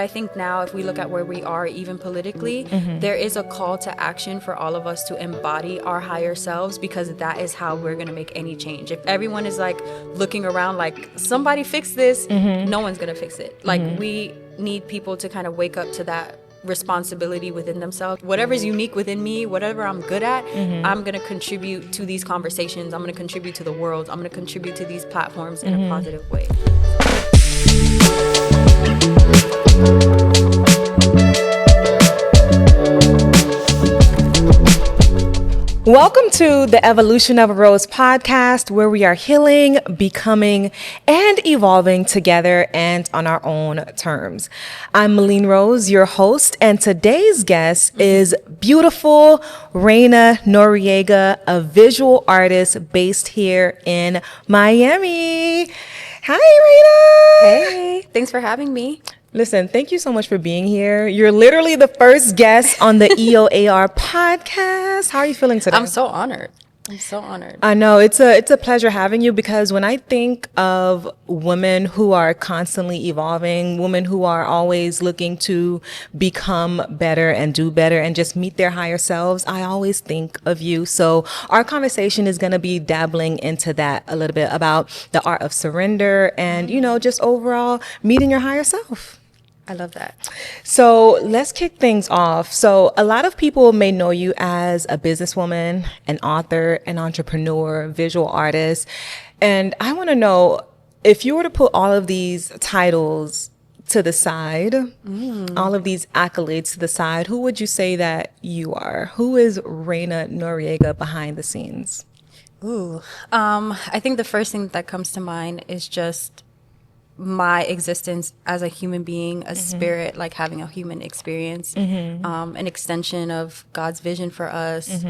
I think now if we look at where we are, even politically, there is a call to action for all of us to embody our higher selves, because that is how we're going to make any change. If everyone is like looking around like somebody fix this, no one's going to fix it. Like we need people to kind of wake up to that responsibility within themselves. Whatever's unique within me, whatever I'm good at, I'm going to contribute to these conversations. I'm going to contribute to the world. I'm going to contribute to these platforms in a positive way. Welcome to the Evolution of a Rose podcast, where we are healing, becoming, and evolving together and on our own terms. I'm Meline Rose, your host, and today's guest is beautiful Reyna Noriega, a visual artist based here in Miami. Hi, Reyna. Hey, thanks for having me. Listen, thank you so much for being here. You're literally the first guest on the EOAR podcast. How are you feeling today? I'm so honored. I know it's a pleasure having you, because when I think of women who are constantly evolving, women who are always looking to become better and do better and just meet their higher selves, I always think of you. So our conversation is going to be dabbling into that a little bit, about the art of surrender and, just overall meeting your higher self. I love that. So let's kick things off. So a lot of people may know you as a businesswoman, an author, an entrepreneur, visual artist. And I want to know, if you were to put all of these titles to the side, all of these accolades to the side, who would you say that you are? Who is Reyna Noriega behind the scenes? I think the first thing that comes to mind is just my existence as a human being, a spirit, like having a human experience, an extension of God's vision for us,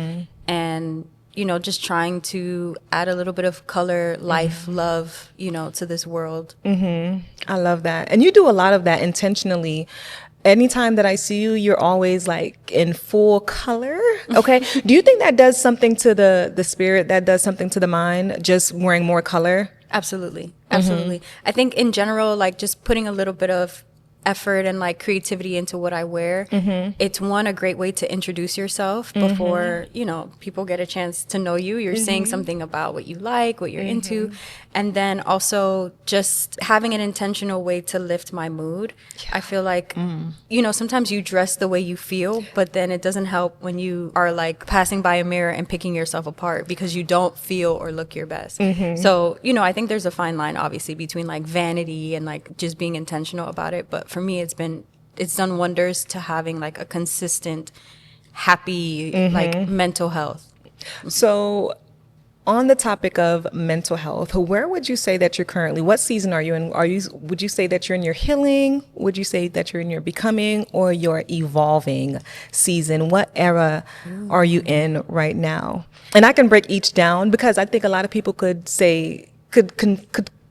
and just trying to add a little bit of color, life, love, to this world. I love that. And you do a lot of that intentionally. Anytime that I see you, you're always like in full color. Okay. Do you think that does something to the spirit, that does something to the mind, just wearing more color? Absolutely. I think in general, like just putting a little bit of effort and like creativity into what I wear, it's a great way to introduce yourself before, people get a chance to know you. You're saying something about what you like, what you're into. And then also just having an intentional way to lift my mood. Yeah. I feel like, sometimes you dress the way you feel, but then it doesn't help when you are like passing by a mirror and picking yourself apart because you don't feel or look your best. So, I think there's a fine line, obviously, between like vanity and like just being intentional about it. But for me, it's done wonders to having like a consistent, happy, like mental health. So on the topic of mental health, where would you say that you're currently? What season are you in? Would you say that you're in your healing? Would you say that you're in your becoming or your evolving season? What era are you in right now? And I can break each down, because I think a lot of people could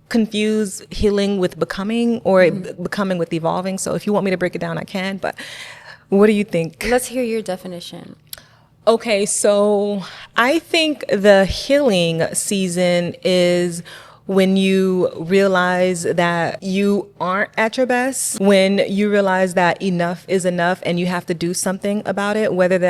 confuse healing with becoming, or becoming with evolving. So if you want me to break it down, I can. But what do you think? Let's hear your definition. Okay, so I think the healing season is when you realize that you aren't at your best, when you realize that enough is enough and you have to do something about it, whether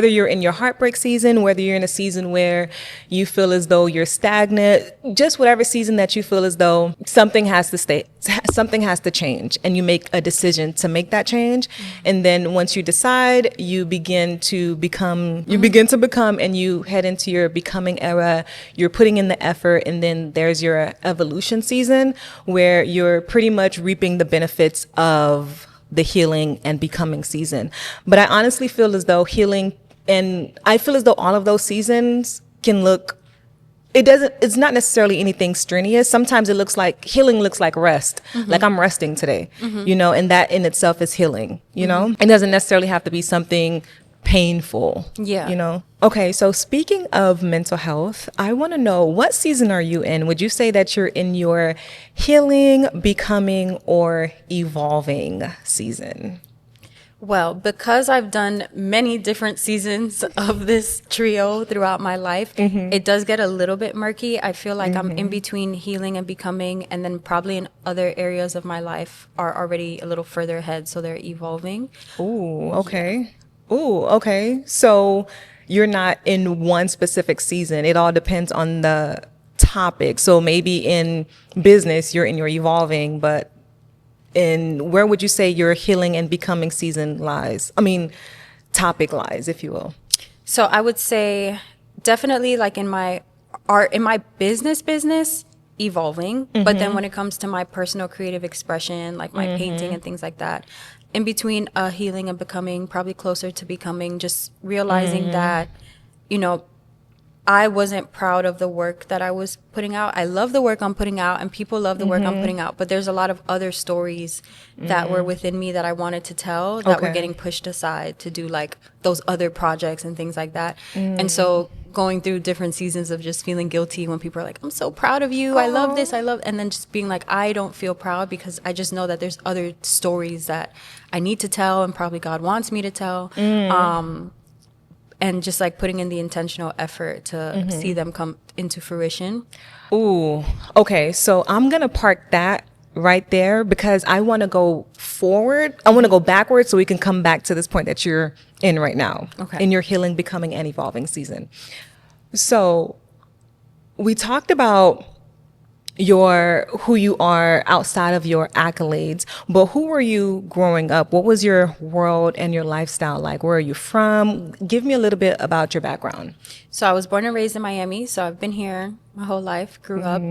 you're in your heartbreak season, whether you're in a season where you feel as though you're stagnant, just whatever season that you feel as though something has to change, and you make a decision to make that change. And then once you decide, you begin to become, and you head into your becoming era. You're putting in the effort, and then there's your evolution season, where you're pretty much reaping the benefits of the healing and becoming season. But I honestly feel as though all of those seasons can look, it's not necessarily anything strenuous. Sometimes healing looks like rest. Like I'm resting today, and that in itself is healing, It doesn't necessarily have to be something painful. Yeah. Okay, so speaking of mental health, I want to know, what season are you in? Would you say that you're in your healing, becoming, or evolving season? Well, because I've done many different seasons of this trio throughout my life, it does get a little bit murky. I feel like I'm in between healing and becoming, and then probably in other areas of my life are already a little further ahead, so they're evolving. Ooh, okay. Ooh, okay. So you're not in one specific season. It all depends on the topic. So maybe in business, you're in your evolving, but in where would you say your healing and becoming season lies? I mean, topic lies, if you will. So I would say definitely like in my art, in my business, evolving. But then when it comes to my personal creative expression, like my painting and things like that, in between healing and becoming, probably closer to becoming, just realizing that, you know, I wasn't proud of the work that I was putting out. I love the work I'm putting out and people love the work I'm putting out, but there's a lot of other stories that were within me that I wanted to tell that were getting pushed aside to do like those other projects and things like that. And so going through different seasons of just feeling guilty when people are like, I'm so proud of you. I love this. I love, and then just being like, I don't feel proud because I just know that there's other stories that I need to tell and probably God wants me to tell. And just like putting in the intentional effort to see them come into fruition. Ooh, okay. So I'm going to park that right there because I want to go forward. I want to go backwards so we can come back to this point that you're in right now. Okay. In your healing, becoming, and evolving season. So we talked about who you are outside of your accolades, but who were you growing up? What was your world and your lifestyle like? Where are you from? Give me a little bit about your background. So I was born and raised in Miami, so I've been here my whole life, grew up.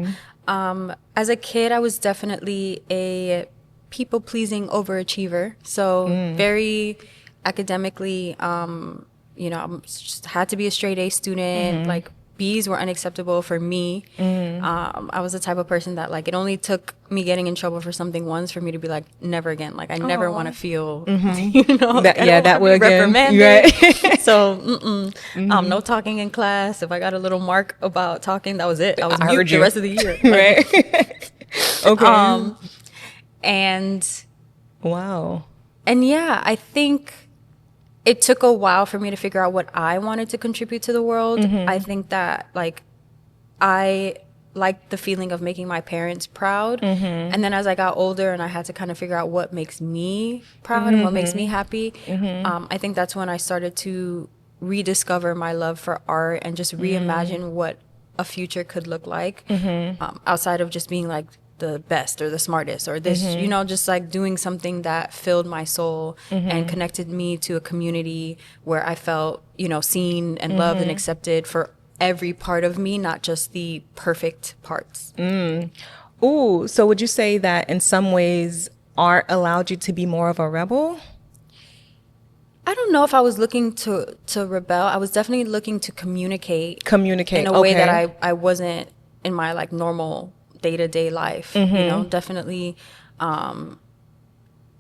As a kid, I was definitely a people-pleasing overachiever, so very academically, you know, I just had to be a straight A student, like B's were unacceptable for me. I was the type of person that like it only took me getting in trouble for something once for me to be like never again. Like I never want to feel, you know, that would reprimanded. Right. So no talking in class. If I got a little mark about talking, that was it. I was I mute heard the you. rest of the year. Right. Okay. And Wow. and yeah, I think it took a while for me to figure out what I wanted to contribute to the world. I think that like I liked the feeling of making my parents proud. And then as I got older and I had to kind of figure out what makes me proud and what makes me happy, I think that's when I started to rediscover my love for art and just reimagine what a future could look like, outside of just being like the best or the smartest or this, you know, just like doing something that filled my soul and connected me to a community where I felt, you know, seen and loved and accepted for every part of me, not just the perfect parts. Ooh, so would you say that in some ways art allowed you to be more of a rebel? I don't know if I was looking to rebel. I was definitely looking to communicate in a way that I wasn't in my like normal day-to-day life, you know, definitely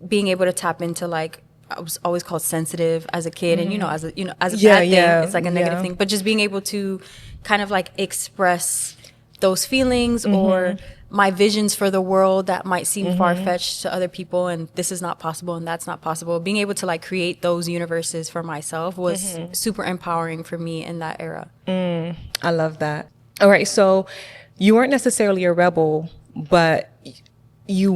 being able to tap into like, I was always called sensitive as a kid, and as a bad thing, it's like a negative thing, but just being able to kind of like express those feelings or my visions for the world that might seem far-fetched to other people, and this is not possible and that's not possible. Being able to like create those universes for myself was super empowering for me in that era. I love that. All right, so you weren't necessarily a rebel, but you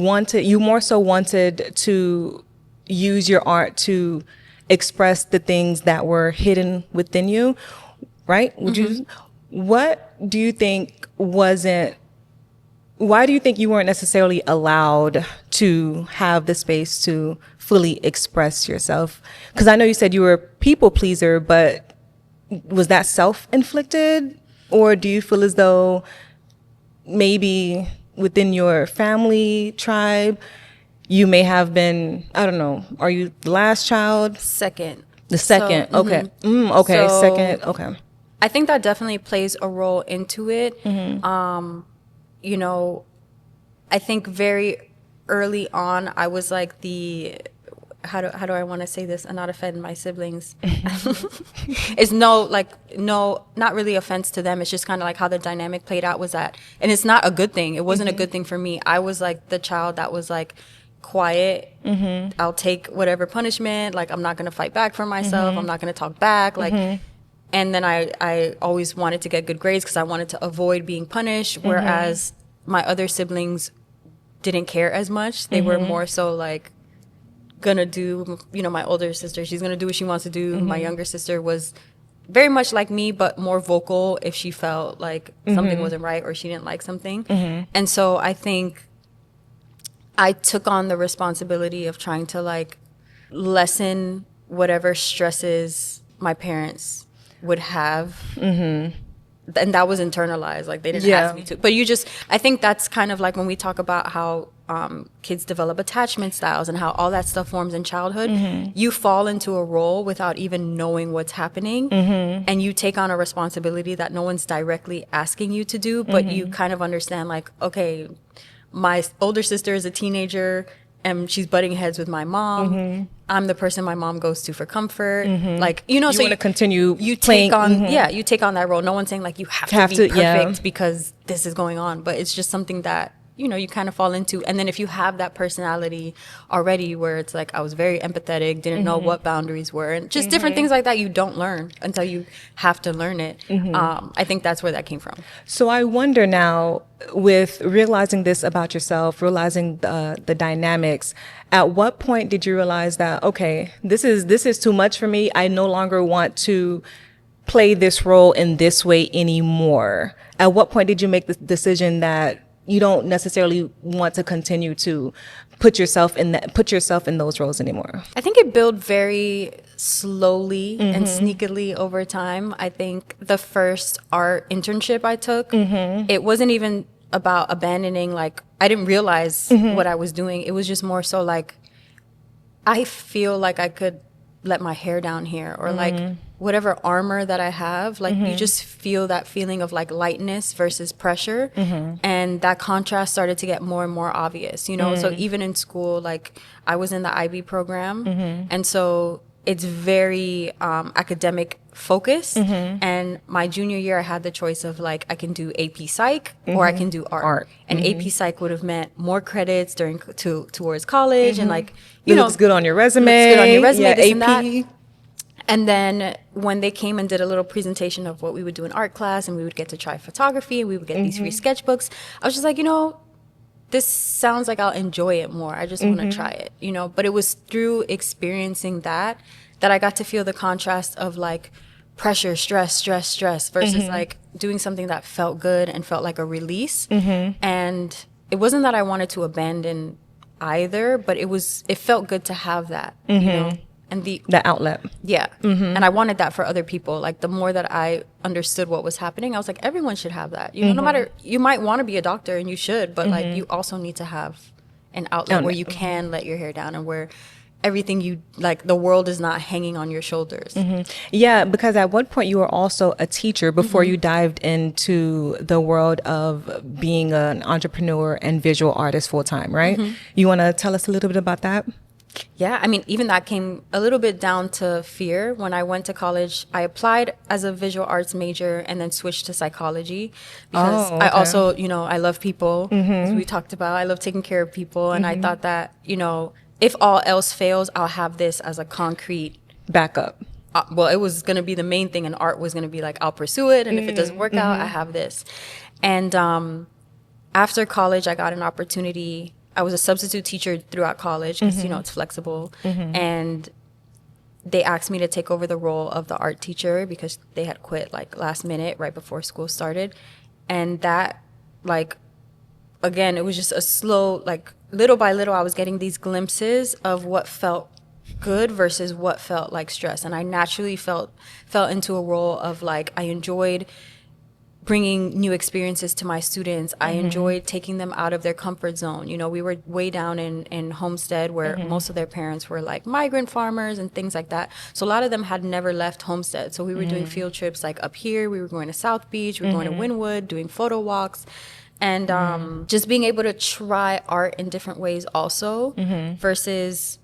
more so wanted to use your art to express the things that were hidden within you, right? What do you think why do you think you weren't necessarily allowed to have the space to fully express yourself? Because I know you said you were a people pleaser, but was that self-inflicted? Or do you feel as though maybe within your family tribe, you may have been, I don't know, are you the last child? Second. The second, So, okay. Okay, So, second, okay. I think that definitely plays a role into it. You know, I think very early on, I was like how do I want to say this and not offend my siblings? It's not really offense to them. It's just kind of like how the dynamic played out was that, and it's not a good thing. It wasn't a good thing for me. I was like the child that was like, quiet. I'll take whatever punishment. Like, I'm not going to fight back for myself. I'm not going to talk back. Like, and then I always wanted to get good grades because I wanted to avoid being punished. Whereas my other siblings didn't care as much. They were more so like gonna do, you know, my older sister, she's gonna do what she wants to do. My younger sister was very much like me, but more vocal if she felt like something wasn't right or she didn't like something. And so I think I took on the responsibility of trying to like lessen whatever stresses my parents would have. And that was internalized. Like, they didn't ask me to. But I think that's kind of like when we talk about how kids develop attachment styles and how all that stuff forms in childhood. You fall into a role without even knowing what's happening. And you take on a responsibility that no one's directly asking you to do. But you kind of understand, like, okay, my older sister is a teenager and she's butting heads with my mom. I'm the person my mom goes to for comfort. Like, you know, You want to continue playing. take on, you take on that role. No one's saying like you have to be perfect because this is going on, but it's just something that, you know, you kind of fall into. And then if you have that personality already where it's like, I was very empathetic, didn't know what boundaries were, and just different things like that, you don't learn until you have to learn it. I think that's where that came from. So I wonder now, with realizing this about yourself, realizing the dynamics, at what point did you realize that, okay, this is too much for me. I no longer want to play this role in this way anymore? At what point did you make the decision that you don't necessarily want to continue to put yourself in those roles anymore? I think it built very slowly and sneakily over time. I think the first art internship I took, it wasn't even about abandoning, like, I didn't realize what I was doing. It was just more so like, I feel like I could let my hair down here, or like whatever armor that I have, like you just feel that feeling of like lightness versus pressure. And that contrast started to get more and more obvious, you know? So even in school, like I was in the IB program. And so it's very academic focused. And my junior year, I had the choice of like, I can do AP Psych or I can do art. And AP Psych would have meant more credits towards college. And like, you know, looks good on your resume. Looks good on your resume, this AP. and that. And then when they came and did a little presentation of what we would do in art class, and we would get to try photography, and we would get these free sketchbooks, I was just like, you know, this sounds like I'll enjoy it more. I just want to try it, you know? But it was through experiencing that I got to feel the contrast of like pressure, stress versus like doing something that felt good and felt like a release. And it wasn't that I wanted to abandon either, but it felt good to have that, you know? And the outlet. Yeah. And I wanted that for other people. Like the more that I understood what was happening, I was like, everyone should have that. You know, no matter, you might want to be a doctor and you should, but like you also need to have an outlet where you can let your hair down and where everything you like, the world is not hanging on your shoulders. Yeah, because at one point you were also a teacher before you dived into the world of being an entrepreneur and visual artist full time, right? You want to tell us a little bit about that? Yeah, I mean, even that came a little bit down to fear. When I went to college, I applied as a visual arts major and then switched to psychology because I also, you know, I love people, as we talked about. I love taking care of people. And I thought that, you know, if all else fails, I'll have this as a concrete backup. Well, it was going to be the main thing, and art was going to be like, I'll pursue it. And if it doesn't work out, I have this. And after college, I got an opportunity. I was a substitute teacher throughout college because, you know, it's flexible. And they asked me to take over the role of the art teacher because they had quit like last minute right before school started. And that, like, again, it was just a slow, like, little by little, I was getting these glimpses of what felt good versus what felt like stress. And I naturally fell into a role of like, I enjoyed bringing new experiences to my students. I enjoyed taking them out of their comfort zone. You know, we were way down in Homestead where most of their parents were like migrant farmers and things like that. So a lot of them had never left Homestead. So we were doing field trips like up here. We were going to South Beach. We were going to Wynwood, doing photo walks. And just being able to try art in different ways also versus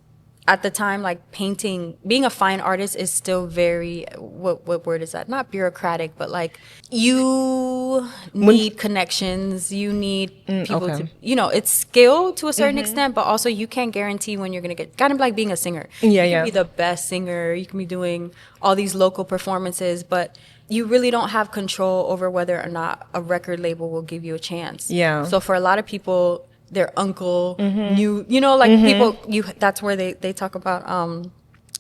at the time, like painting, being a fine artist is still very, what word is that? Not bureaucratic, but like you need connections. You need people okay. to, it's skill to a certain extent, but also you can't guarantee when you're going to get, kind of like being a singer. Yeah, you can yeah. be the best singer. You can be doing all these local performances, but you really don't have control over whether or not a record label will give you a chance. Yeah. So for a lot of people, their uncle knew, like people, that's where they talk about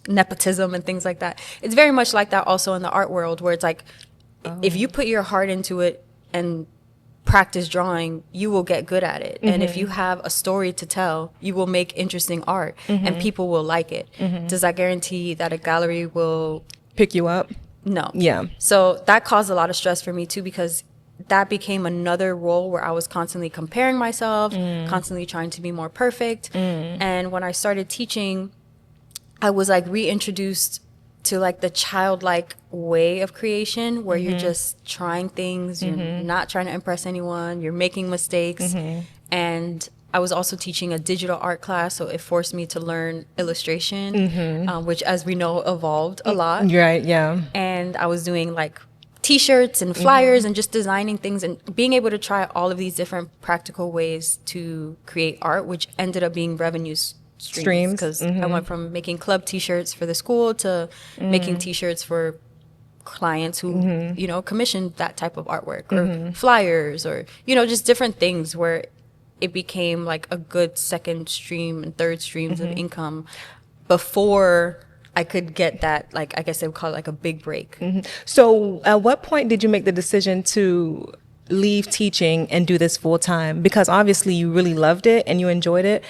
nepotism and things like that. It's very much like that also in the art world, where it's like, if you put your heart into it and practice drawing, you will get good at it. And if you have a story to tell, you will make interesting art and people will like it. Does that guarantee that a gallery will pick you up? No. Yeah. So that caused a lot of stress for me too, because that became another role where I was constantly comparing myself, constantly trying to be more perfect. And when I started teaching, I was like reintroduced to like the childlike way of creation, where you're just trying things, you're not trying to impress anyone, you're making mistakes. And I was also teaching a digital art class, so it forced me to learn illustration, which, as we know, evolved a lot. Right, yeah. And I was doing like T-shirts and flyers and just designing things and being able to try all of these different practical ways to create art, which ended up being revenue streams. Because I went from making club T-shirts for the school to making T-shirts for clients who, commissioned that type of artwork, or flyers, or, just different things, where it became like a good second stream and third streams of income before I could get that, like, I guess they would call it like a big break. So at what point did you make the decision to leave teaching and do this full time? Because obviously you really loved it and you enjoyed it,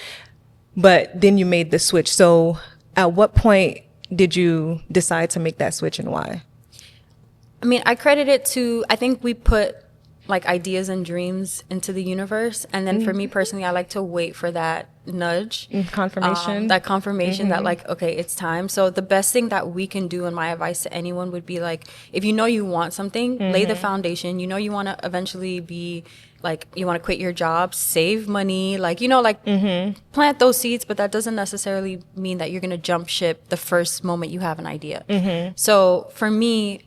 but then you made the switch. So at what point did you decide to make that switch, and why? I mean, I credit it to, I think we put like ideas and dreams into the universe. And then for me personally, I like to wait for that nudge. Confirmation. That confirmation that like, okay, it's time. So the best thing that we can do, and my advice to anyone would be like, if you know you want something, lay the foundation. You want to eventually be like, you want to quit your job, save money, like, plant those seeds, but that doesn't necessarily mean that you're going to jump ship the first moment you have an idea. So for me,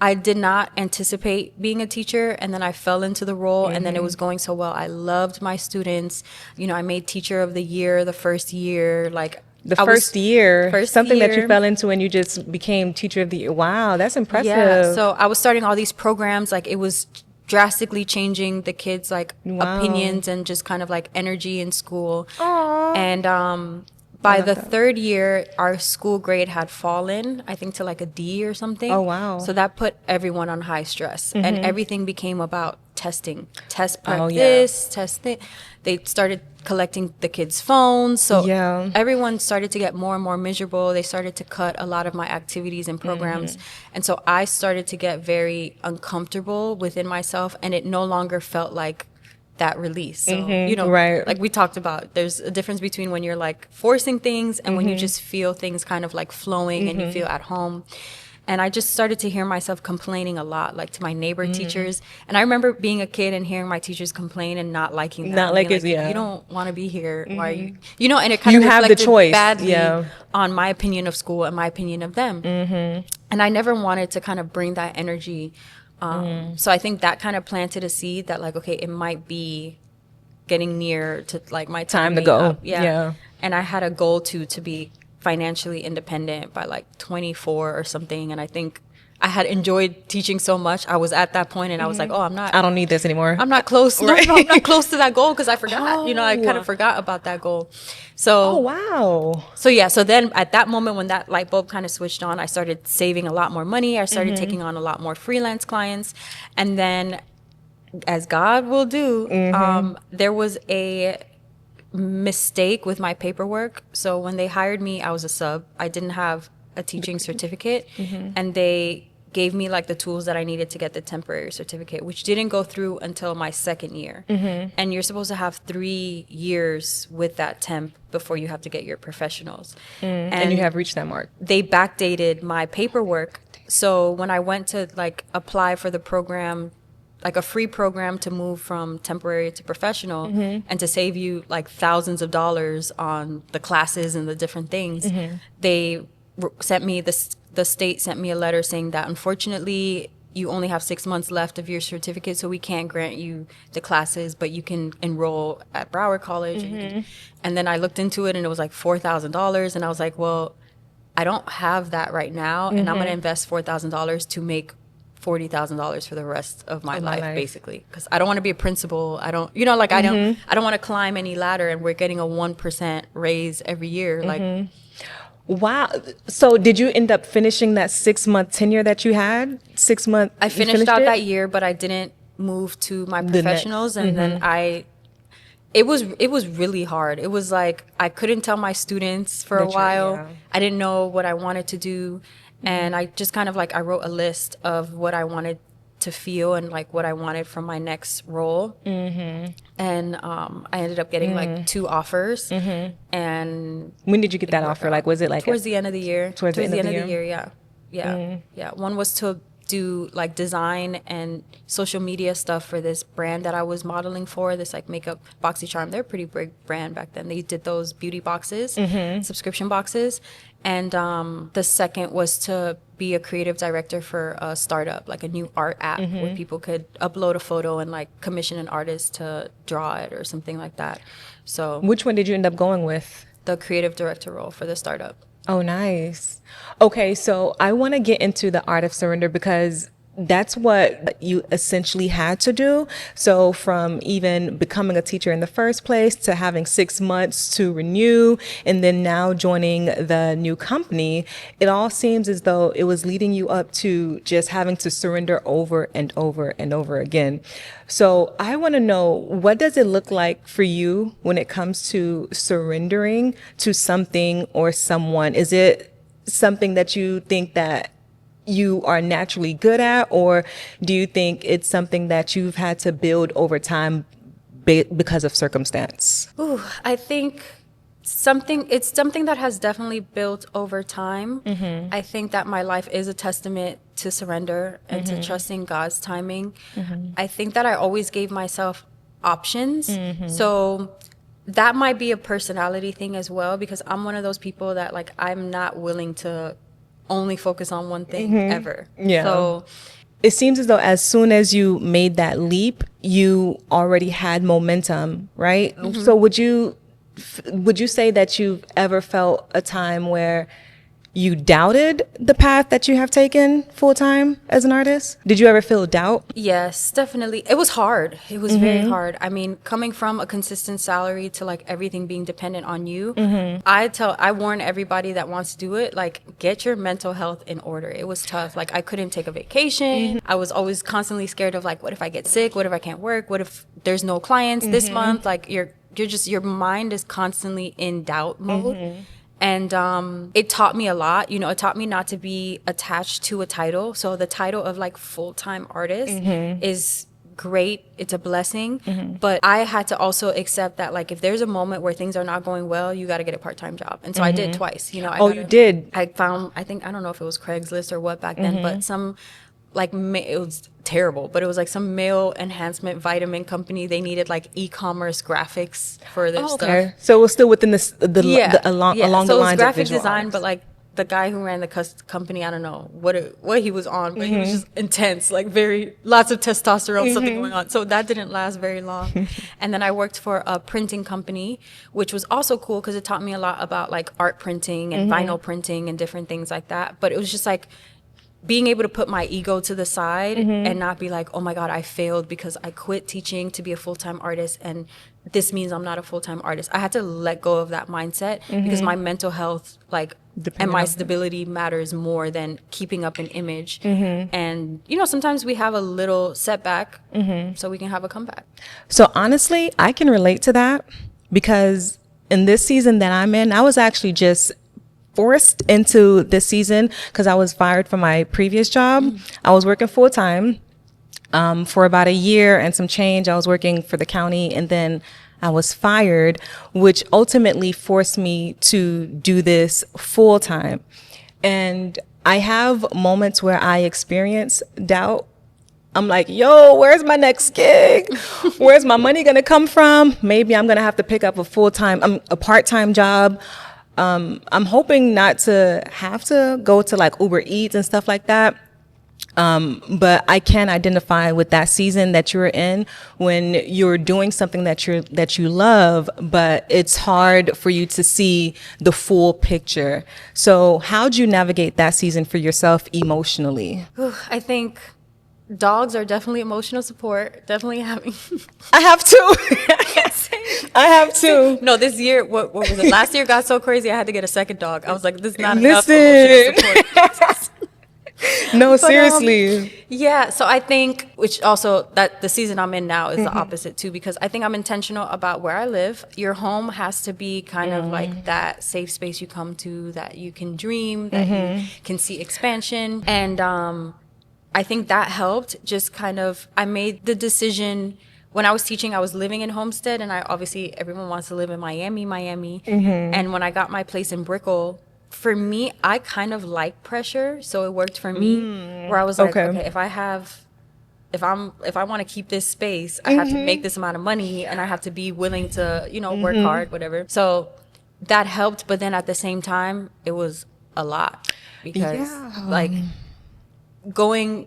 I did not anticipate being a teacher, and then I fell into the role, and then it was going so well. I loved my students. I made teacher of the year the first year. Like First year, something year. that you fell into and you just became teacher of the year. Wow, that's impressive. Yeah, so I was starting all these programs. Like, it was drastically changing the kids' like opinions and just kind of like energy in school. Aww. And by the third year, our school grade had fallen, I think, to like a D or something. Oh, wow. So that put everyone on high stress. And everything became about testing. Test prep test it. They started collecting the kids' phones. So everyone started to get more and more miserable. They started to cut a lot of my activities and programs. And so I started to get very uncomfortable within myself. And it no longer felt like that release. So, right. like we talked about, there's a difference between when you're like forcing things and when you just feel things kind of like flowing and you feel at home. And I just started to hear myself complaining a lot, like to my neighbor teachers. And I remember being a kid and hearing my teachers complain and not liking that. Not like it, You don't want to be here. Why are you? And it kind of have the reflected choice. badly on my opinion of school and my opinion of them. And I never wanted to kind of bring that energy. So I think that kind of planted a seed that like, okay, it might be getting near to like my time to go. Up. Yeah. And I had a goal to be financially independent by like 24 or something. And I think I had enjoyed teaching so much. I was at that point and I was like, oh, I don't need this anymore. I'm not close. Right. No, I'm not close to that goal because I forgot. I kind of forgot about that goal. So, oh, wow. So then at that moment when that light bulb kind of switched on, I started saving a lot more money. I started taking on a lot more freelance clients. And then, as God will do, there was a mistake with my paperwork. So when they hired me, I was a sub. I didn't have a teaching certificate. And they gave me like the tools that I needed to get the temporary certificate, which didn't go through until my second year. And you're supposed to have 3 years with that temp before you have to get your professionals. And you have reached that mark. They backdated my paperwork. So when I went to like apply for the program like a free program to move from temporary to professional and to save you like thousands of dollars on the classes and the different things. They sent me the state sent me a letter saying that unfortunately you only have 6 months left of your certificate, so we can't grant you the classes, but you can enroll at Broward College. And then I looked into it and it was like $4,000. And I was like, well, I don't have that right now. And I'm going to invest $4,000 to make $40,000 for the rest of my life, basically. Because I don't want to be a principal. I don't, you know, like I don't want to climb any ladder, and we're getting a 1% raise every year. Like, wow. So did you end up finishing that 6-month tenure that you had? 6 months? I finished out that year, but I didn't move to my professionals. And then it was really hard. It was like I couldn't tell my students for a while. I didn't know what I wanted to do. And I just kind of like, I wrote a list of what I wanted to feel and like what I wanted from my next role. And I ended up getting like 2 offers. And when did you get that offer? Like, was it like towards the end of the year? Towards the end of the year, yeah. One was to do like design and social media stuff for this brand that I was modeling for, this like makeup BoxyCharm. They're a pretty big brand back then. They did those beauty boxes, subscription boxes. And the second was to be a creative director for a startup, like a new art app where people could upload a photo and like commission an artist to draw it or something like that. So which one did you end up going with? The creative director role for the startup. Oh, nice. Okay, so I want to get into the art of surrender because that's what you essentially had to do. So from even becoming a teacher in the first place to having 6 months to renew and then now joining the new company, it all seems as though it was leading you up to just having to surrender over and over and over again. So I want to know, what does it look like for you when it comes to surrendering to something or someone? Is it something that you think that you are naturally good at, or do you think it's something that you've had to build over time because of circumstance? Ooh, I think it's something that has definitely built over time. I think that my life is a testament to surrender and to trusting God's timing. I think that I always gave myself options. So that might be a personality thing as well, because I'm one of those people that like, I'm not willing to only focus on one thing ever. So it seems as though as soon as you made that leap, you already had momentum, right? So would you say that you've ever felt a time where you doubted the path that you have taken full time as an artist? Did you ever feel doubt? Yes, definitely. It was hard. It was very hard. I mean, coming from a consistent salary to like everything being dependent on you, I warn everybody that wants to do it, like, get your mental health in order. It was tough. Like, I couldn't take a vacation. I was always constantly scared of like, what if I get sick? What if I can't work? What if there's no clients this month? Like, your mind is constantly in doubt mode. And it taught me a lot. You know, it taught me not to be attached to a title. So the title of like full-time artist is great. It's a blessing. But I had to also accept that like, if there's a moment where things are not going well, you got to get a part-time job. And so I did twice. You know, you did? I found, I don't know if it was Craigslist or what back then, but some like, it was terrible, but it was like some male enhancement vitamin company. They needed like e-commerce graphics for their stuff. So it was still within along so the lines it was of graphic visual design, arts. but like the guy who ran the company, I don't know what he was on, but he was just intense, like lots of testosterone, something going on. So that didn't last very long. And then I worked for a printing company, which was also cool because it taught me a lot about like art printing and vinyl printing and different things like that. But it was just like being able to put my ego to the side and not be like, oh my God, I failed because I quit teaching to be a full-time artist and this means I'm not a full-time artist. I had to let go of that mindset because my mental health and my stability matters more than keeping up an image. And, you know, sometimes we have a little setback so we can have a comeback. So honestly, I can relate to that because in this season that I'm in, I was actually just forced into this season because I was fired from my previous job. I was working full time for about a year and some change. I was working for the county and then I was fired, which ultimately forced me to do this full time. And I have moments where I experience doubt I'm like, yo, where's my next gig? Where's my money going to come from? Maybe I'm going to have to pick up a part-time job. I'm hoping not to have to go to like Uber Eats and stuff like that. But I can identify with that season that you're in when you're doing something that you love, but it's hard for you to see the full picture. So how'd you navigate that season for yourself emotionally? I think dogs are definitely emotional support. Definitely having. I have two. I have two. No, this year, what was it? Last year got so crazy, I had to get a second dog. I was like, this is not Listen. enough emotional support. No, seriously. Yeah, so I think, which also that the season I'm in now is the opposite too, because I think I'm intentional about where I live. Your home has to be kind of like that safe space you come to, that you can dream, that you can see expansion. And I think that helped. Just kind of, I made the decision when I was teaching. I was living in Homestead, and obviously everyone wants to live in Miami. And when I got my place in Brickell, for me, I kind of like pressure, so it worked for me. Where I was like, okay, if I want to keep this space, I have to make this amount of money, and I have to be willing to, work hard, whatever. So that helped, but then at the same time, it was a lot because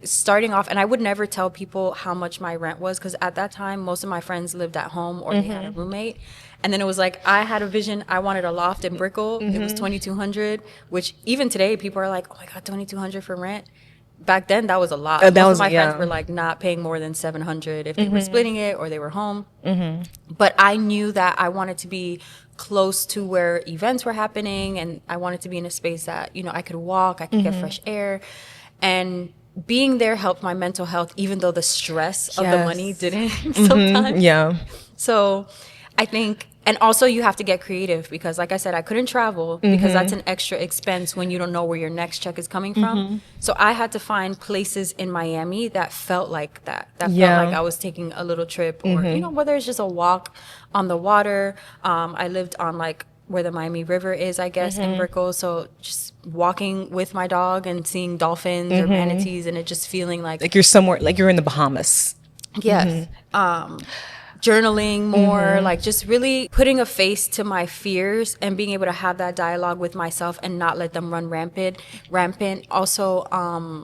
starting off, and I would never tell people how much my rent was, because at that time most of my friends lived at home or they had a roommate. And then it was like, I had a vision. I wanted a loft in Brickell. It was $2,200, which even today people are like, oh my God, $2,200 for rent. Back then that was a lot. Most of my friends were like not paying more than $700 if they were splitting it or they were home. But I knew that I wanted to be close to where events were happening, and I wanted to be in a space that, I could walk, I could get fresh air. And being there helped my mental health, even though the stress of the money didn't sometimes. Yeah. So I think, and also you have to get creative, because like I said, I couldn't travel because that's an extra expense when you don't know where your next check is coming from. So I had to find places in Miami that felt like that felt like I was taking a little trip, or, whether it's just a walk on the water. I lived on like where the Miami River is, I guess, in Brickell. So just walking with my dog and seeing dolphins or manatees, and it just feeling like you're somewhere, like you're in the Bahamas. Yes. Journaling more, like just really putting a face to my fears and being able to have that dialogue with myself and not let them run rampant. Also,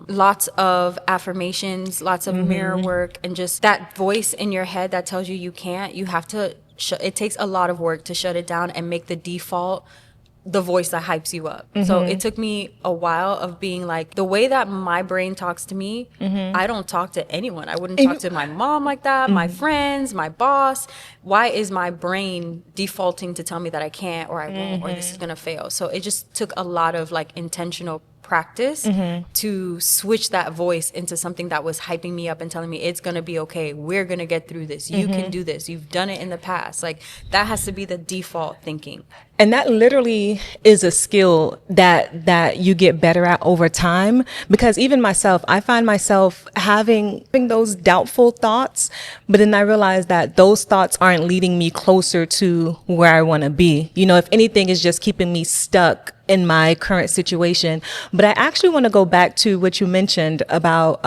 lots of affirmations, lots of mirror work, and just that voice in your head that tells you can't. You have to it takes a lot of work to shut it down and make the default the voice that hypes you up. So it took me a while of being like, the way that my brain talks to me, I don't talk to anyone. I wouldn't talk to my mom like that, my friends, my boss. Why is my brain defaulting to tell me that I can't, or I won't, or this is gonna fail? So it just took a lot of like intentional practice to switch that voice into something that was hyping me up and telling me it's gonna be okay, we're gonna get through this, you can do this, you've done it in the past. Like, that has to be the default thinking. And that literally is a skill that you get better at over time, because even myself, I find myself having those doubtful thoughts, but then I realize that those thoughts aren't leading me closer to where I want to be. If anything, is just keeping me stuck in my current situation. But I actually want to go back to what you mentioned about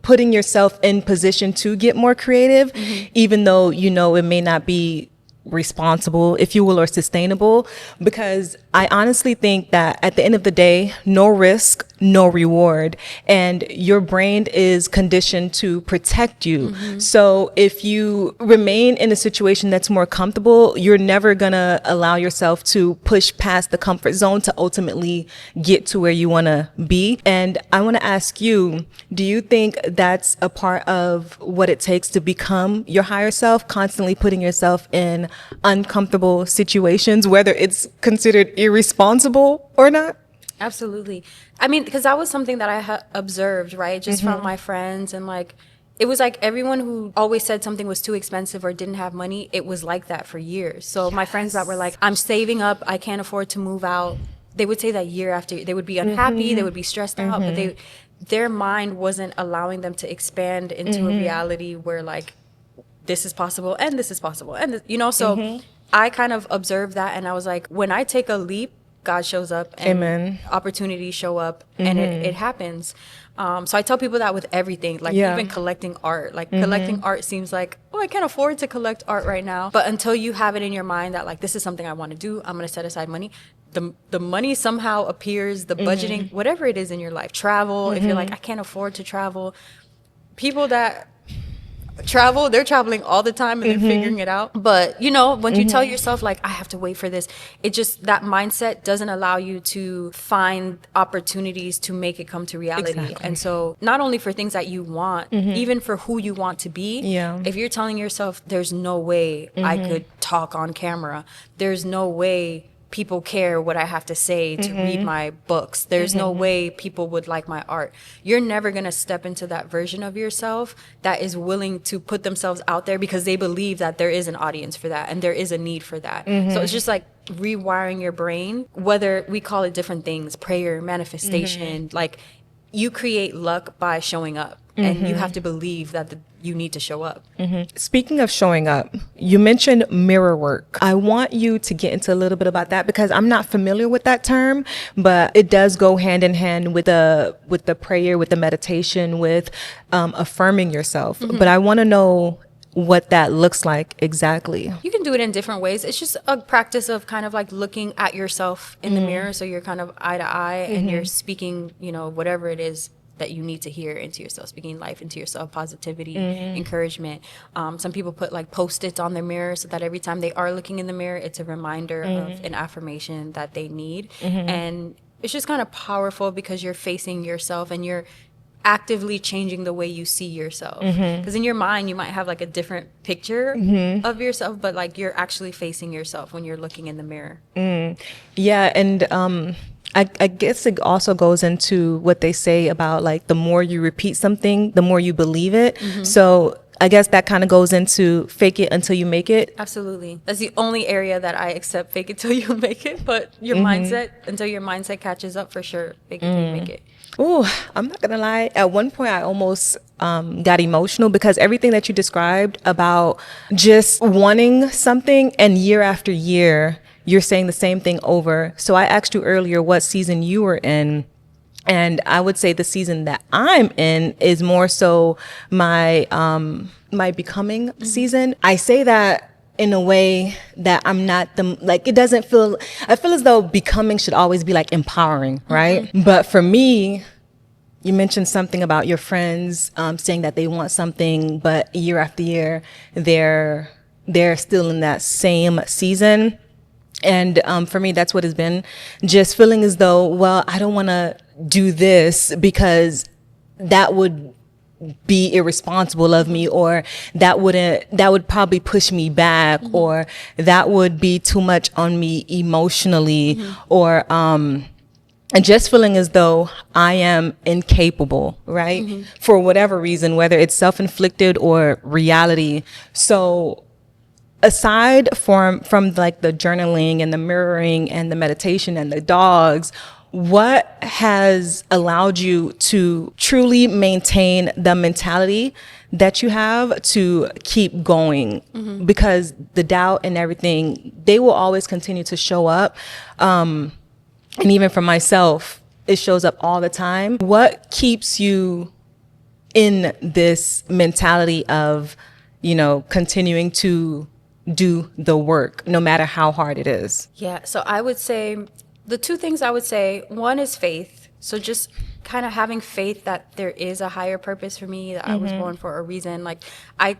putting yourself in position to get more creative, even though it may not be responsible, if you will, or sustainable, because I honestly think that at the end of the day, no risk, no reward, and your brain is conditioned to protect you. So if you remain in a situation that's more comfortable, you're never gonna allow yourself to push past the comfort zone to ultimately get to where you want to be. And I want to ask you, do you think that's a part of what it takes to become your higher self, constantly putting yourself in uncomfortable situations, whether it's considered irresponsible or not? Absolutely. I mean, because that was something that I observed, right? Just from my friends, and like, it was like everyone who always said something was too expensive or didn't have money, it was like that for years. So my friends that were like, I'm saving up, I can't afford to move out, they would say that year after. They would be unhappy, they would be stressed out, but their mind wasn't allowing them to expand into a reality where like, this is possible and this is possible, and so I kind of observed that, and I was like, when I take a leap, God shows up and Amen. opportunities show up and it happens. So I tell people that with everything, like even collecting art, like collecting art seems like, oh, I can't afford to collect art right now. But until you have it in your mind that like, this is something I want to do, I'm going to set aside money. The money somehow appears, the budgeting, whatever it is in your life, travel. If you're like, I can't afford to travel, people that travel, they're traveling all the time and they're figuring it out. But you know, when you tell yourself like, I have to wait for this, it just, that mindset doesn't allow you to find opportunities to make it come to reality. Exactly. And so not only for things that you want, even for who you want to be, if you're telling yourself there's no way I could talk on camera, there's no way people care what I have to say to read my books, there's no way people would like my art, you're never going to step into that version of yourself that is willing to put themselves out there because they believe that there is an audience for that and there is a need for that. So it's just like rewiring your brain, whether we call it different things, prayer, manifestation, like you create luck by showing up. And you have to believe that you need to show up. Speaking of showing up, you mentioned mirror work. I want you to get into a little bit about that because I'm not familiar with that term, but it does go hand in hand with the prayer, with the meditation, with affirming yourself. But I want to know what that looks like exactly. You can do it in different ways. It's just a practice of kind of like looking at yourself in the mirror. So you're kind of eye to eye and you're speaking, you know, whatever it is that you need to hear into yourself, speaking life into yourself, positivity, encouragement. Some people put like Post-its on their mirror so that every time they are looking in the mirror, it's a reminder of an affirmation that they need. And it's just kind of powerful because you're facing yourself and you're actively changing the way you see yourself. Because in your mind, you might have like a different picture of yourself, but like you're actually facing yourself when you're looking in the mirror. Yeah, and I guess it also goes into what they say about like the more you repeat something, the more you believe it. So I guess that kind of goes into fake it until you make it. Absolutely. That's the only area that I accept fake it till you make it. But your mindset, until your mindset catches up, for sure, fake it till you make it. Oh, I'm not gonna lie. At one point, I almost got emotional because everything that you described about just wanting something and year after year, you're saying the same thing over. So I asked you earlier what season you were in. And I would say the season that I'm in is more so my becoming season. I say that in a way that I'm not it doesn't feel, I feel as though becoming should always be like empowering, right? But for me, you mentioned something about your friends saying that they want something, but year after year, they're still in that same season. And for me, that's what has been, just feeling as though, well, I don't want to do this because that would be irresponsible of me, or that would probably push me back, or that would be too much on me emotionally, or and just feeling as though I am incapable, right? For whatever reason, whether it's self-inflicted or reality. So aside from like the journaling and the mirroring and the meditation and the dogs, what has allowed you to truly maintain the mentality that you have to keep going? Because the doubt and everything, they will always continue to show up. And even for myself, it shows up all the time. What keeps you in this mentality of, you know, continuing to do the work no matter how hard it is? Yeah, so I would say the two things I would say, one is faith. So just kind of having faith that there is a higher purpose for me, that I was born for a reason. Like I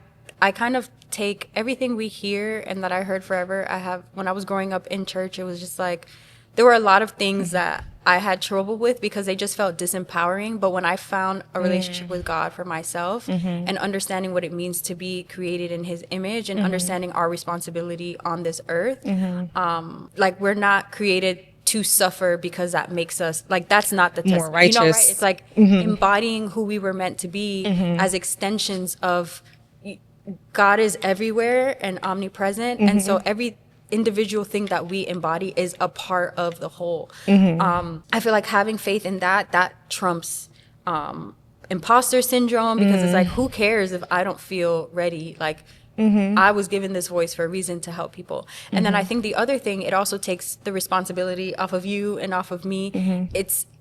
kind of take everything we hear and that I heard forever. When I was growing up in church, it was just like there were a lot of things that I had trouble with because they just felt disempowering. But when I found a relationship with God for myself and understanding what it means to be created in his image and understanding our responsibility on this earth, like we're not created to suffer because that makes us, like, that's not the test. More righteous. You know, right? It's like embodying who we were meant to be as extensions of God is everywhere and omnipresent. And so every individual thing that we embody is a part of the whole. I feel like having faith in that trumps imposter syndrome, because it's like, who cares if I don't feel ready? Like, I was given this voice for a reason to help people. And then I think the other thing, it also takes the responsibility off of you and off of me.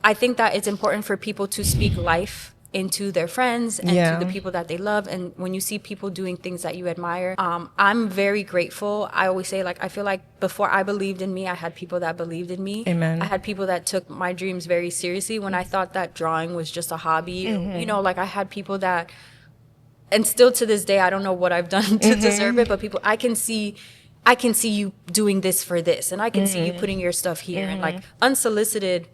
I think that it's important for people to speak life into their friends and to the people that they love. And when you see people doing things that you admire, I'm very grateful. I always say, like, I feel like before I believed in me, I had people that believed in me. Amen. I had people that took my dreams very seriously when I thought that drawing was just a hobby. You know, like, I had people that, and still to this day, I don't know what I've done to deserve it, but people, I can see you doing this for this, and I can see you putting your stuff here, and like unsolicited,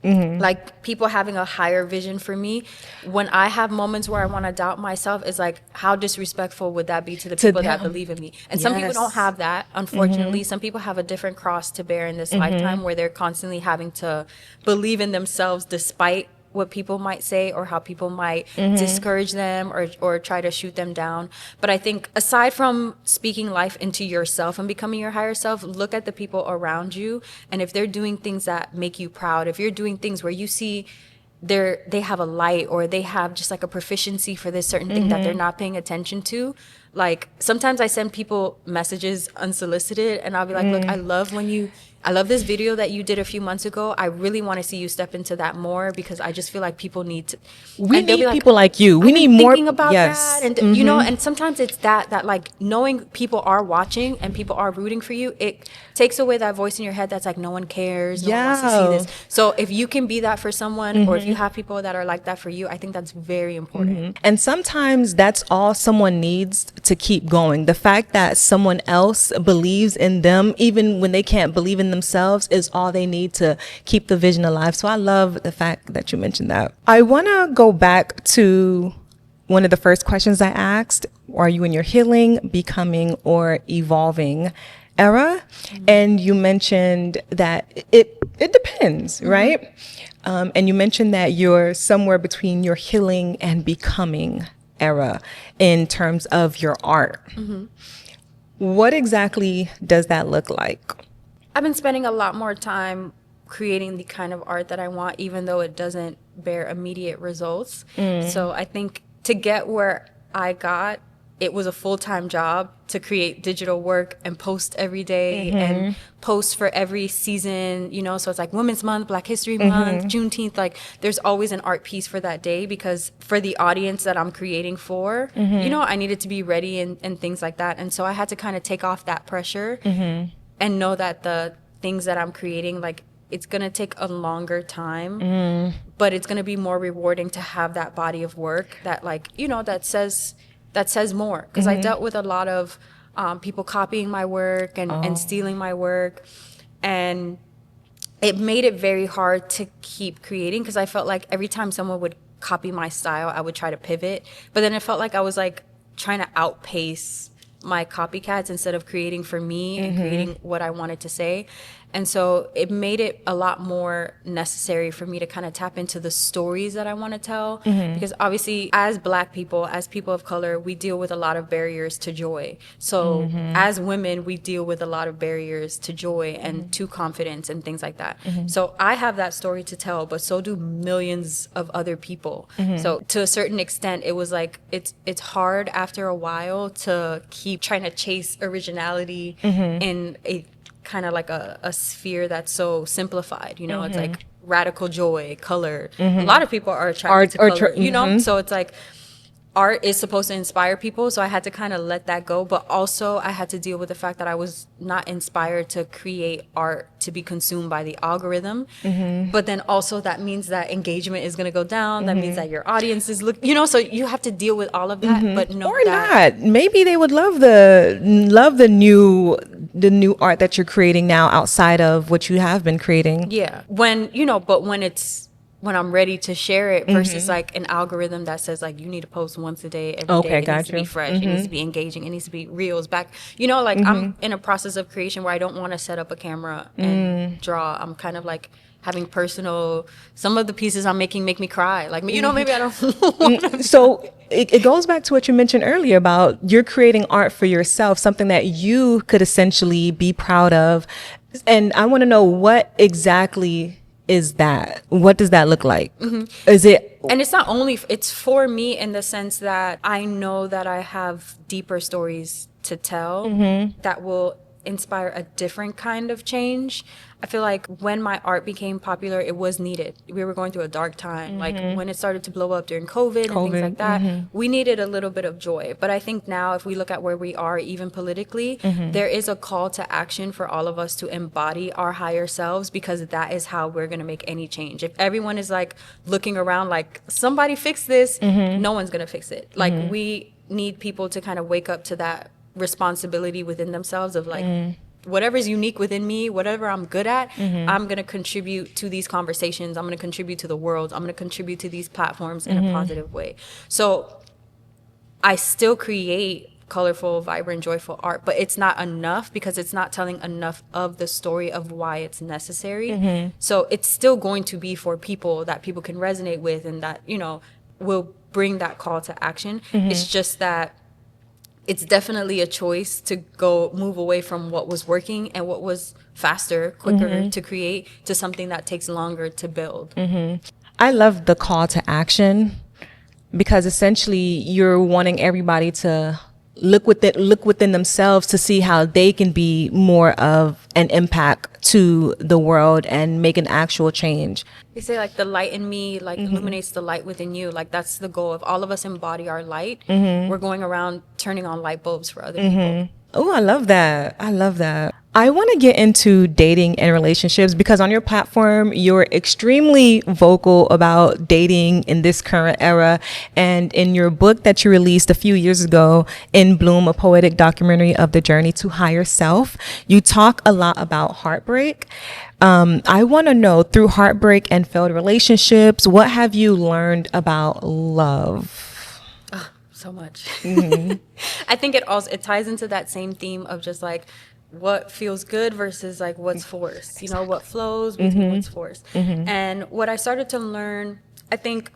like people having a higher vision for me. When I have moments where I want to doubt myself, it's like, how disrespectful would that be to the people that believe in me? And some people don't have that, unfortunately. Some people have a different cross to bear in this lifetime, where they're constantly having to believe in themselves despite what people might say or how people might discourage them or try to shoot them down. But I think aside from speaking life into yourself and becoming your higher self, look at the people around you. And if they're doing things that make you proud, if you're doing things where you see they have a light, or they have just like a proficiency for this certain thing that they're not paying attention to. Like, sometimes I send people messages unsolicited, and I'll be like, look, I love this video that you did a few months ago. I really want to see you step into that more, because I just feel like people need to. We need people like you. We need more. Thinking about that, and you know, and sometimes it's that like knowing people are watching and people are rooting for you. It takes away that voice in your head that's like, no one cares. No one wants to see this. So if you can be that for someone, or if you have people that are like that for you, I think that's very important. And sometimes that's all someone needs to keep going. The fact that someone else believes in them, even when they can't believe in themselves, is all they need to keep the vision alive. So I love the fact that you mentioned that. I want to go back to one of the first questions I asked. Are you in your healing, becoming, or evolving era? And you mentioned that it depends, right? And you mentioned that you're somewhere between your healing and becoming era in terms of your art. What exactly does that look like? I've been spending a lot more time creating the kind of art that I want, even though it doesn't bear immediate results. So I think to get where I got, it was a full-time job to create digital work and post every day and post for every season, you know, so it's like Women's Month, Black History Month, Juneteenth, like there's always an art piece for that day, because for the audience that I'm creating for, you know, I needed to be ready and things like that. And so I had to kind of take off that pressure and know that the things that I'm creating, like, it's going to take a longer time, but it's going to be more rewarding to have that body of work that, like, you know, that says more. Because I dealt with a lot of people copying my work and stealing my work. And it made it very hard to keep creating, because I felt like every time someone would copy my style, I would try to pivot. But then it felt like I was like trying to outpace my copycats instead of creating for me and creating what I wanted to say. And so it made it a lot more necessary for me to kind of tap into the stories that I want to tell. Because obviously, as Black people, as people of color, we deal with a lot of barriers to joy. So as women, we deal with a lot of barriers to joy and to confidence and things like that. So I have that story to tell, but so do millions of other people. So to a certain extent, it was like, it's hard after a while to keep trying to chase originality in a kind of like a sphere that's so simplified, you know. It's like radical joy, color. A lot of people are attracted to color, you know. So it's like art is supposed to inspire people, so I had to kind of let that go. But also I had to deal with the fact that I was not inspired to create art to be consumed by the algorithm. But then also that means that engagement is going to go down. That means that your audience is you know, so you have to deal with all of that. But no, or not. Maybe they would love the new art that you're creating now outside of what you have been creating. Yeah, when, you know, but when I'm ready to share it versus like an algorithm that says like you need to post once a day every day. It needs to be fresh. It needs to be engaging. It needs to be reels back. You know, like I'm in a process of creation where I don't want to set up a camera and draw. I'm kind of like having personal, some of the pieces I'm making make me cry. Like, you know, maybe I don't. So it goes back to what you mentioned earlier about you're creating art for yourself, something that you could essentially be proud of. And I want to know, what exactly is that? What does that look like? Is it And it's not only, it's for me in the sense that I know that I have deeper stories to tell that will inspire a different kind of change. I feel like when my art became popular, it was needed. We were going through a dark time. Like when it started to blow up during COVID and things like that, we needed a little bit of joy. But I think now if we look at where we are, even politically, there is a call to action for all of us to embody our higher selves, because that is how we're going to make any change. If everyone is like looking around like somebody fix this, no one's going to fix it. Like we need people to kind of wake up to that responsibility within themselves of like whatever's unique within me, whatever I'm good at, I'm going to contribute to these conversations. I'm going to contribute to the world. I'm going to contribute to these platforms in a positive way. So I still create colorful, vibrant, joyful art, but it's not enough because it's not telling enough of the story of why it's necessary. So it's still going to be for people that people can resonate with and that, you know, will bring that call to action. It's just that it's definitely a choice to go move away from what was working and what was faster, quicker to create, to something that takes longer to build. I love the call to action, because essentially you're wanting everybody to look within themselves to see how they can be more of an impact to the world and make an actual change. They say like the light in me like illuminates the light within you. Like that's the goal. If all of us embody our light, we're going around turning on light bulbs for other people. Oh, I love that. I love that. I want to get into dating and relationships, because on your platform, you're extremely vocal about dating in this current era. And in your book that you released a few years ago, In Bloom, a poetic documentary of the journey to higher self, you talk a lot about heartbreak. I want to know, through heartbreak and failed relationships, what have you learned about love? So much. I think it ties into that same theme of just like what feels good versus like what's forced, you know, what flows with what's forced. And what I started to learn, I think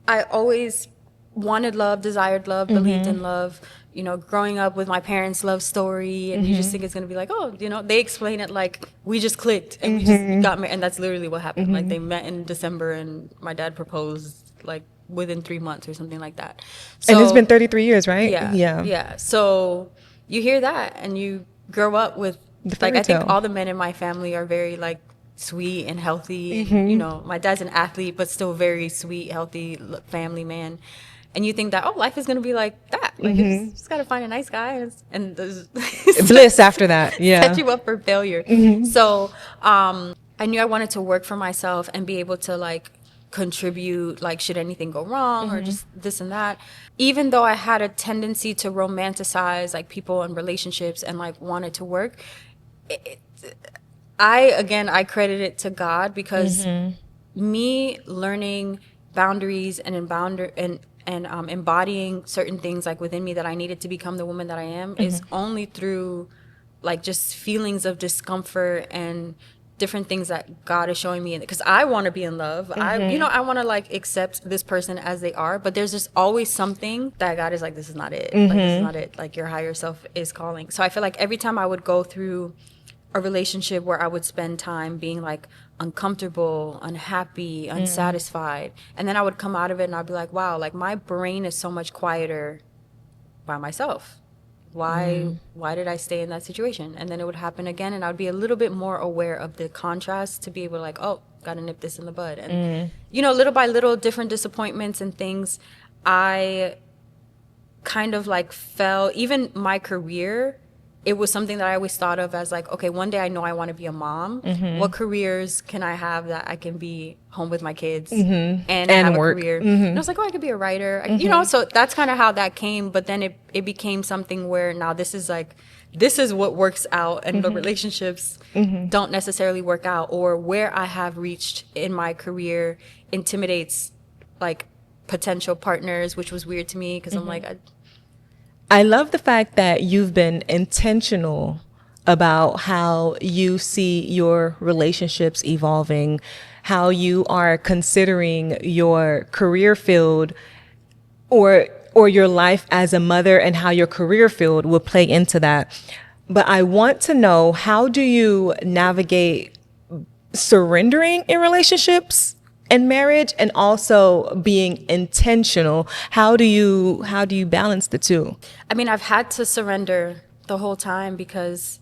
I always wanted love, desired love, believed in love, you know, growing up with my parents' love story, and you just think it's going to be like, oh, you know, they explain it like we just clicked and we just got married, and that's literally what happened. Like they met in December and my dad proposed like within 3 months or something like that. So, And it's been 33 years, right? Yeah. So you hear that and you grow up with, like, I think all the men in my family are very like sweet and healthy. And, you know, my dad's an athlete, but still very sweet, healthy family man. And you think that, oh, life is going to be like that. Like, you just got to find a nice guy and there's bliss after that. Yeah. Set you up for failure. So I knew I wanted to work for myself and be able to like contribute, like should anything go wrong or just this and that. Even though I had a tendency to romanticize like people and relationships and like wanted to work, I credit it to God, because me learning boundaries and embodying certain things like within me that I needed to become the woman that I am is only through like just feelings of discomfort and different things that God is showing me, because I want to be in love. I want to like accept this person as they are, but there's just always something that God is like, this is not it. Like, this is not it. Like your higher self is calling. So I feel like every time I would go through a relationship where I would spend time being like uncomfortable, unhappy, unsatisfied, and then I would come out of it and I'd be like, wow, like my brain is so much quieter by myself. Why did I stay in that situation? And then it would happen again, and I would be a little bit more aware of the contrast to be able to like, oh, gotta nip this in the bud. And you know, little by little, different disappointments and things, I kind of like fell. Even my career, it was something that I always thought of as like, okay, one day I know I want to be a mom. What careers can I have that I can be home with my kids and have work. a career? And I was like, oh, I could be a writer. You know, so that's kind of how that came. But then it became something where now this is what works out, and the relationships don't necessarily work out, or where I have reached in my career intimidates like potential partners, which was weird to me, because I'm like, I love the fact that you've been intentional about how you see your relationships evolving, how you are considering your career field or your life as a mother, and how your career field will play into that. But I want to know, how do you navigate surrendering in relationships and marriage and also being intentional. How do you balance the two? I mean, I've had to surrender the whole time because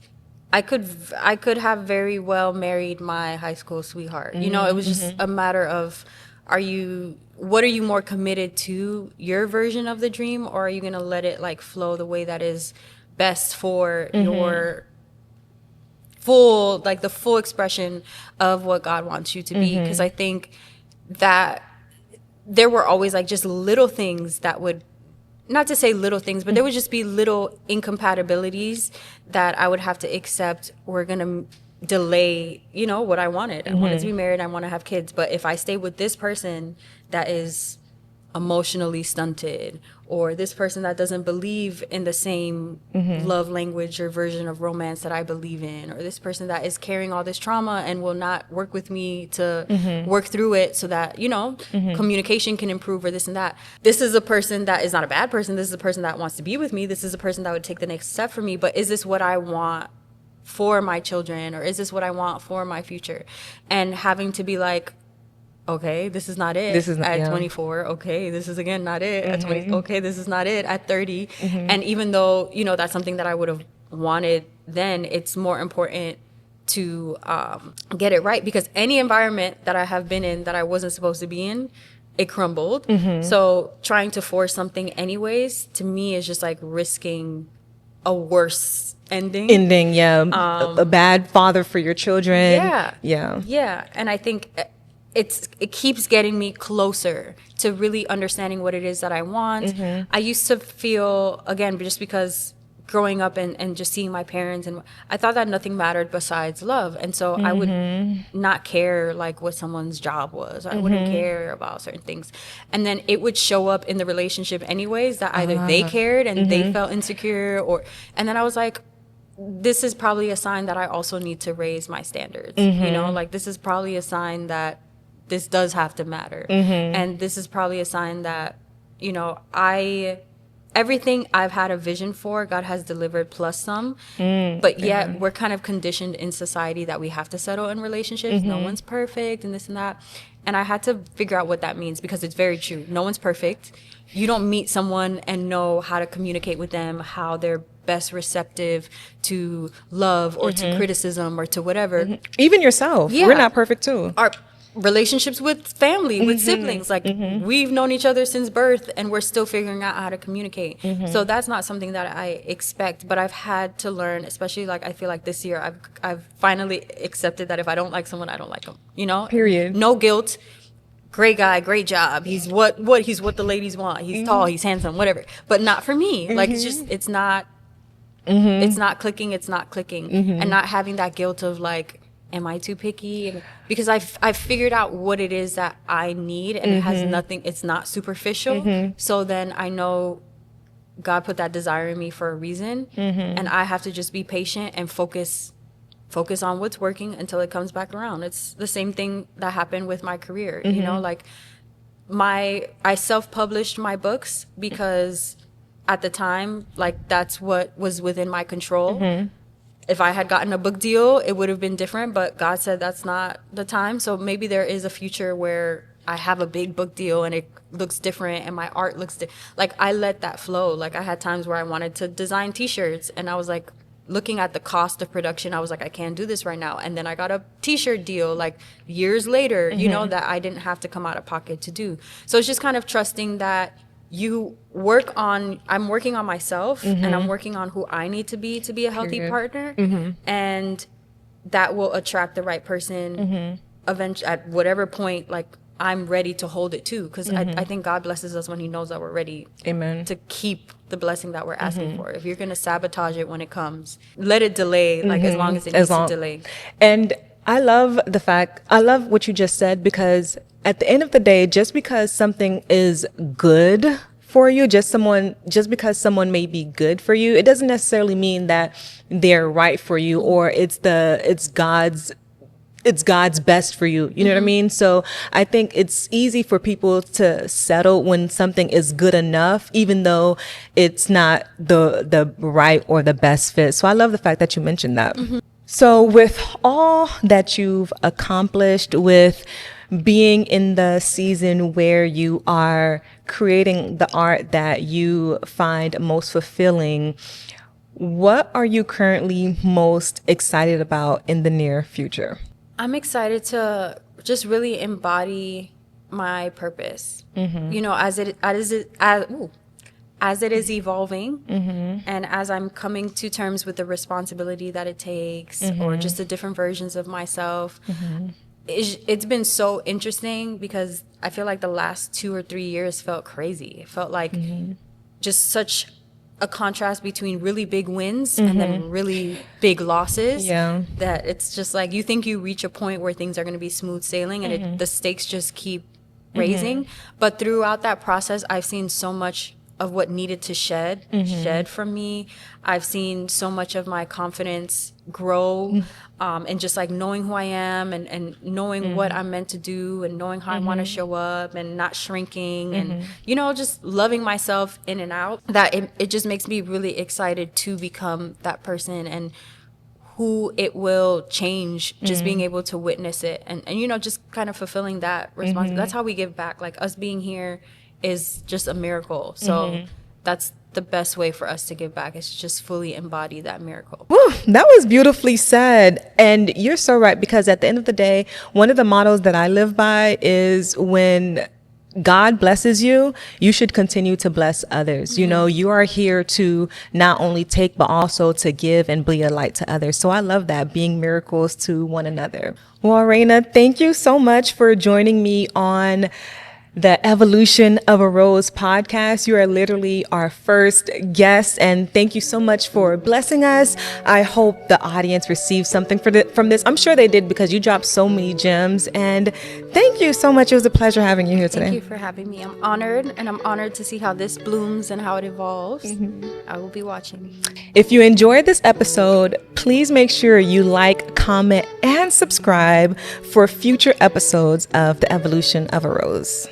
I could have very well married my high school sweetheart. You know, it was just a matter of, what are you more committed to, your version of the dream, or are you going to let it like flow the way that is best for your the full expression of what God wants you to be? Because I think that there were always like just little things that would, not to say little things, but there would just be little incompatibilities that I would have to accept were going to delay, you know, what I wanted. I wanted to be married. I want to have kids. But if I stay with this person that is emotionally stunted, or this person that doesn't believe in the same love language or version of romance that I believe in, or this person that is carrying all this trauma and will not work with me to work through it so that, you know, communication can improve, or this and that. This is a person that is not a bad person. This is a person that wants to be with me. This is a person that would take the next step for me. But is this what I want for my children, or is this what I want for my future? And having to be like, okay, this is not it. This is not, at 24. Okay, this is again not it. At 20. Okay, this is not it. At 30. And even though, you know, that's something that I would have wanted then, it's more important to get it right, because any environment that I have been in that I wasn't supposed to be in, it crumbled. So trying to force something anyways, to me, is just like risking a worse ending. A bad father for your children. Yeah. And I think it keeps getting me closer to really understanding what it is that I want. I used to feel, again, just because growing up and just seeing my parents, and I thought that nothing mattered besides love. And so I would not care like what someone's job was. I wouldn't care about certain things. And then it would show up in the relationship anyways, that either they cared and they felt insecure, and then I was like, this is probably a sign that I also need to raise my standards. You know, like this is probably a sign that this does have to matter. And this is probably a sign that, you know, everything I've had a vision for, God has delivered plus some. But yet we're kind of conditioned in society that we have to settle in relationships. No one's perfect and this and that. And I had to figure out what that means, because it's very true. No one's perfect. You don't meet someone and know how to communicate with them, how they're best receptive to love or to criticism or to whatever. Even yourself. We're not perfect too. Our relationships with family, with siblings, like we've known each other since birth and we're still figuring out how to communicate. So that's not something that I expect, but I've had to learn, especially like I feel like this year I've finally accepted that if I don't like someone, I don't like them, you know? Period. No guilt. Great guy, great job. He's what the ladies want. He's tall, he's handsome, whatever. But not for me. Like it's not clicking, and not having that guilt of like, am I too picky? Because I've figured out what it is that I need, and it has nothing, it's not superficial. So then I know God put that desire in me for a reason, and I have to just be patient and focus on what's working until it comes back around. It's the same thing that happened with my career. You know, like I self-published my books because at the time, like that's what was within my control. If I had gotten a book deal, it would have been different, but God said that's not the time. So maybe there is a future where I have a big book deal and it looks different and my art looks like I let that flow. Like I had times where I wanted to design t-shirts and I was like, looking at the cost of production, I was like, I can't do this right now. And then I got a t-shirt deal like years later, you know, that I didn't have to come out of pocket to do. So it's just kind of trusting that I'm working on myself and I'm working on who I need to be a healthy partner. And that will attract the right person eventually at whatever point, like I'm ready to hold it too. Cause I think God blesses us when he knows that we're ready to keep the blessing that we're asking for. If you're going to sabotage it when it comes, let it delay, like as long as it needs to delay. And I love what you just said, because at the end of the day, just because something is good for you, just because someone may be good for you, it doesn't necessarily mean that they're right for you, or it's God's best for you. You know what I mean? So I think it's easy for people to settle when something is good enough, even though it's not the right or the best fit. So I love the fact that you mentioned that. So with all that you've accomplished, with being in the season where you are creating the art that you find most fulfilling, what are you currently most excited about in the near future? I'm excited to just really embody my purpose. You know, as it is evolving, and as I'm coming to terms with the responsibility that it takes, or just the different versions of myself. It's been so interesting because I feel like the last 2 or 3 years felt crazy. It felt like just such a contrast between really big wins and then really big losses. Yeah. That it's just like you think you reach a point where things are going to be smooth sailing, and the stakes just keep raising. But throughout that process, I've seen so much of what needed to shed from me. I've seen so much of my confidence grow, and just like knowing who I am, and knowing what I'm meant to do, and knowing how I want to show up, and not shrinking, and you know, just loving myself in and out. That it just makes me really excited to become that person, and who it will change, just being able to witness it, and you know, just kind of fulfilling that responsibility. That's how we give back. Like, us being here is just a miracle. So that's the best way for us to give back, is just fully embody that miracle. Whew, that was beautifully said. And you're so right, because at the end of the day, one of the mottos that I live by is, when God blesses you, you should continue to bless others. You know, you are here to not only take, but also to give and be a light to others. So I love that, being miracles to one another. Well, Reyna, thank you so much for joining me on the Evolution of a Rose podcast. You are literally our first guest, and thank you so much for blessing us. I hope the audience received something from this. I'm sure they did, because you dropped so many gems, and thank you so much. It was a pleasure having you here today. Thank you for having me. I'm honored, and I'm honored to see how this blooms and how it evolves. I will be watching. If you enjoyed this episode, please make sure you like, comment, and subscribe for future episodes of the Evolution of a Rose.